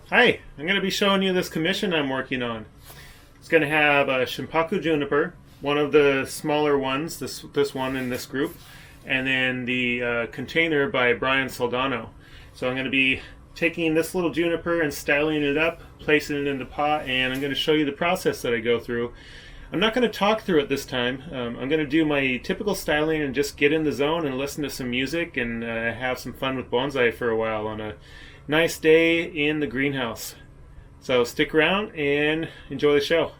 Hi, I'm going to be showing you this commission I'm working on. It's going to have a Shimpaku Juniper, one of the smaller ones, this one in this group, and then the container by Brian Soldano. So I'm going to be taking this little juniper and styling it up, placing it in the pot, and I'm going to show you the process that I go through. I'm not going to talk through it this time. I'm going to do my typical styling and just get in the zone and listen to some music and have some fun with bonsai for a while on a nice day in the greenhouse. So stick around and enjoy the show.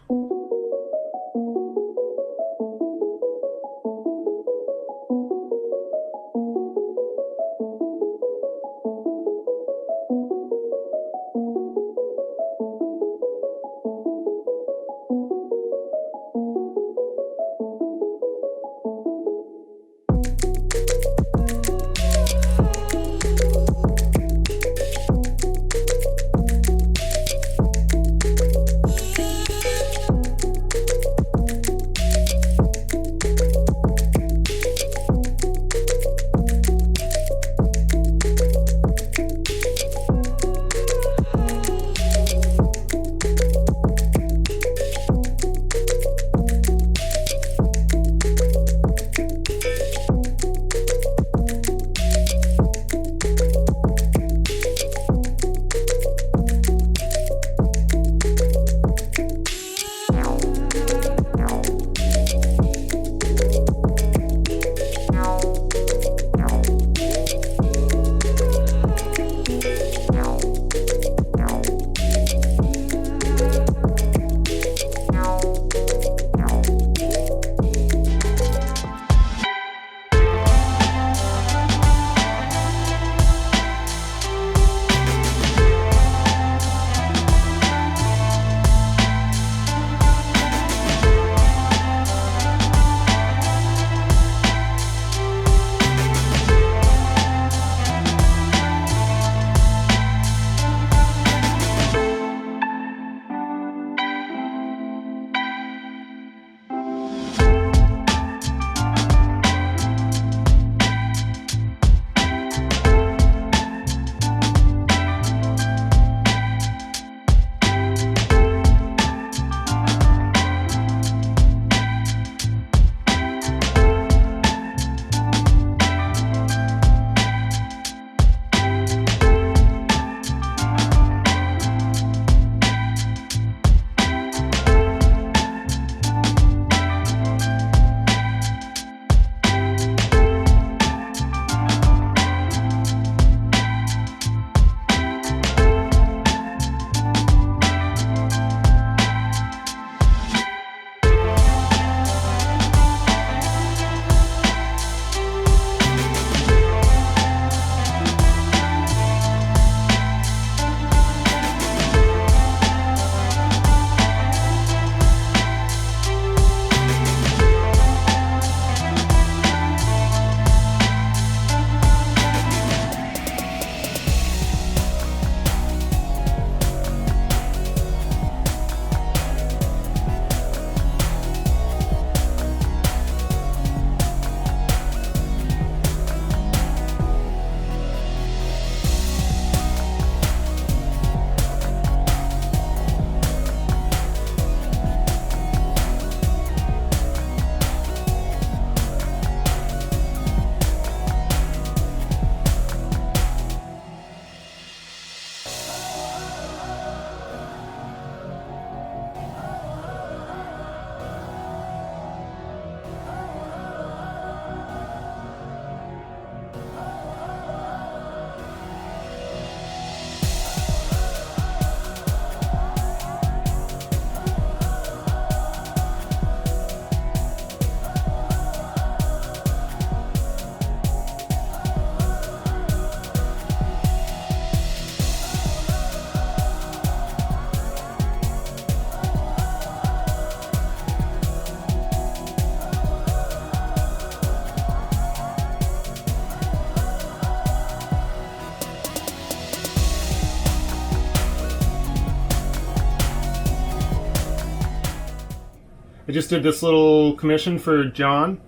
I just did this little commission for John,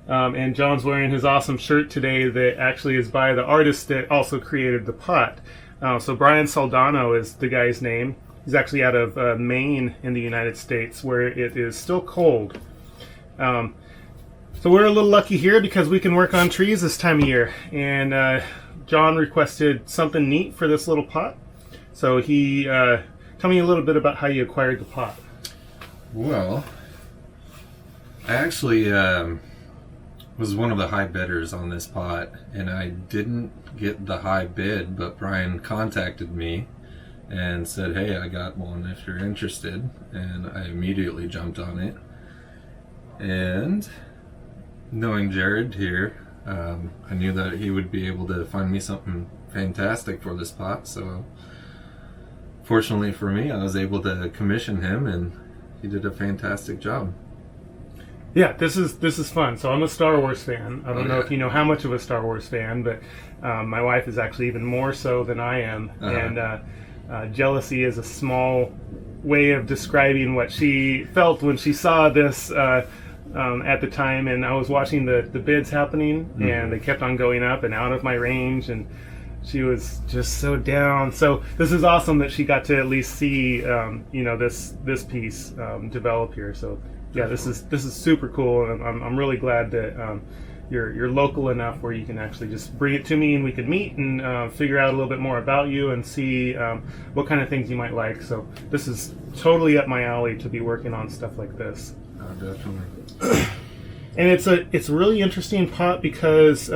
and John's wearing his awesome shirt today that actually is by the artist that also created the pot. So Brian Soldano is the guy's name. He's actually out of Maine in the United States, where it is still cold. So we're a little lucky here because we can work on trees this time of year. And John requested something neat for this little pot. So he, tell me a little bit about how you acquired the pot. Well, I actually was one of the high bidders on this pot, and I didn't get the high bid, but Brian contacted me and said, hey, I got one if you're interested, and I immediately jumped on it. And knowing Jared here, I knew that he would be able to find me something fantastic for this pot, so fortunately for me, I was able to commission him, and he did a fantastic job. Yeah, this is fun. So I'm a Star Wars fan. I don't know if you know how much of a Star Wars fan, but my wife is actually even more so than I am. And jealousy is a small way of describing what she felt when she saw this at the time. And I was watching the bids happening, and they kept on going up and out of my range, and she was just so down. So this is awesome that she got to at least see this piece develop here. So yeah, this is super cool, and I'm really glad that you're local enough where you can actually just bring it to me, and we could meet and figure out a little bit more about you and see what kind of things you might like. So this is totally up my alley to be working on stuff like this. Oh, definitely. And it's a really interesting pot because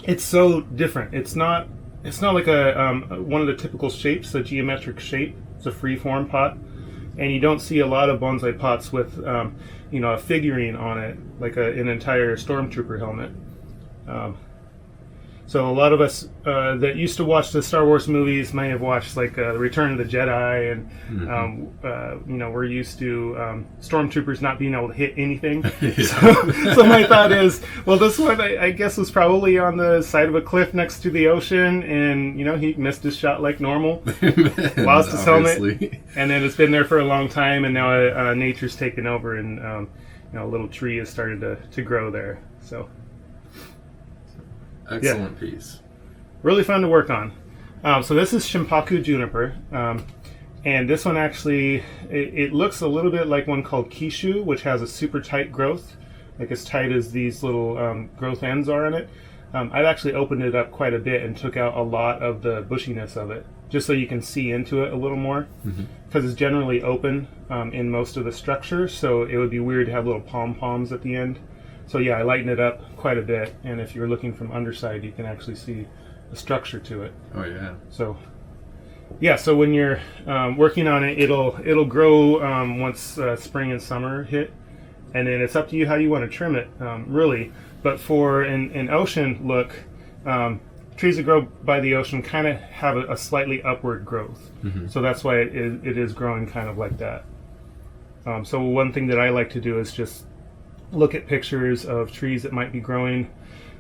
it's so different. It's not like a one of the typical shapes, a geometric shape. It's a free-form pot. And you don't see a lot of bonsai pots with, a figurine on it, like an entire stormtrooper helmet. So a lot of us that used to watch the Star Wars movies may have watched like The Return of the Jedi, and we're used to stormtroopers not being able to hit anything. So my thought is, well, this one I guess was probably on the side of a cliff next to the ocean, and he missed his shot like normal, lost his helmet, and then it's been there for a long time, and now nature's taken over, and a little tree has started to grow there. So. Excellent piece. Really fun to work on. So this is Shimpaku Juniper. And this one actually, it looks a little bit like one called Kishu, which has a super tight growth, like as tight as these little growth ends are in it. I've actually opened it up quite a bit and took out a lot of the bushiness of it, just so you can see into it a little more, because it's generally open in most of the structure, so it would be weird to have little pom-poms at the end. So yeah, I lighten it up quite a bit, and if you're looking from underside, you can actually see the structure to it. Oh yeah. So yeah, so when you're working on it, it'll grow once spring and summer hit, and then it's up to you how you want to trim it, really. But for an ocean look, trees that grow by the ocean kind of have a slightly upward growth, so that's why it is growing kind of like that. So one thing that I like to do is just look at pictures of trees that might be growing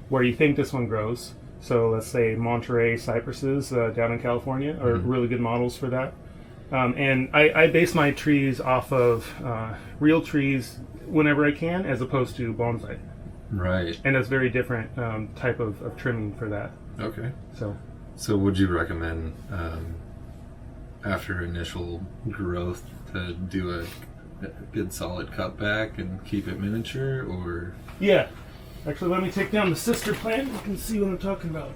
where you think this one grows. So let's say Monterey cypresses down in California are really good models for that. And I base my trees off of real trees whenever I can, as opposed to bonsai. Right. And it's very different type of trimming for that. Okay. So would you recommend after initial growth to do a good solid cutback and keep it miniature, or? Yeah. Actually, let me take down the sister plant. You can see what I'm talking about.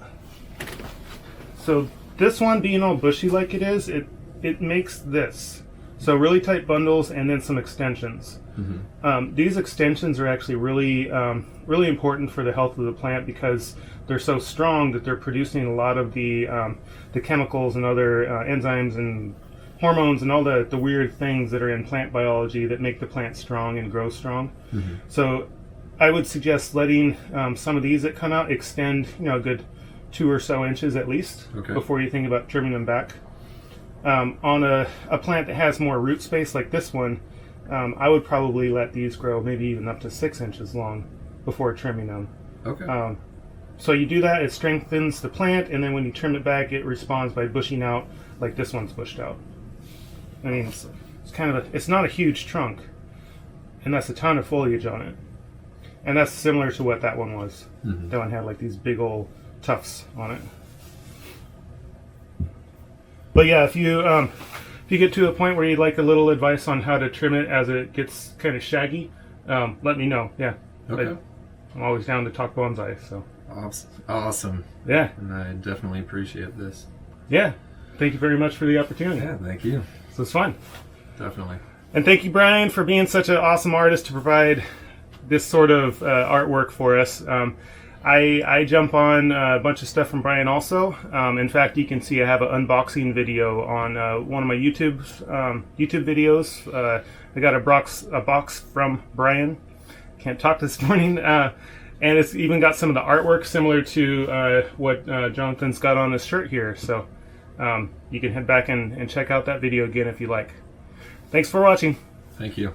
So this one, being all bushy like it is, it makes this. So really tight bundles and then some extensions. These extensions are actually really important for the health of the plant, because they're so strong that they're producing a lot of the chemicals and other enzymes and hormones and all the weird things that are in plant biology that make the plant strong and grow strong. So I would suggest letting some of these that come out extend, a good 2 or so inches at least, before you think about trimming them back. On a plant that has more root space like this one, I would probably let these grow maybe even up to 6 inches long before trimming them. So you do that, it strengthens the plant, and then when you trim it back, it responds by bushing out like this one's bushed out. I mean, it's kind of it's not a huge trunk, and that's a ton of foliage on it. And that's similar to what that one was. That one had like these big old tufts on it. But yeah, if you get to a point where you'd like a little advice on how to trim it as it gets kind of shaggy, let me know. Yeah. Okay. I'm always down to talk bonsai. So. Awesome. Yeah. And I definitely appreciate this. Yeah. Thank you very much for the opportunity. Yeah, thank you. So it's fun. Definitely. And thank you, Brian, for being such an awesome artist to provide this sort of artwork for us. I jump on a bunch of stuff from Brian also. In fact, you can see I have an unboxing video on one of my YouTube videos. I got a box from Brian. Can't talk this morning. And it's even got some of the artwork similar to what Jonathan's got on his shirt here. So you can head back and check out that video again if you like. Thanks for watching. Thank you.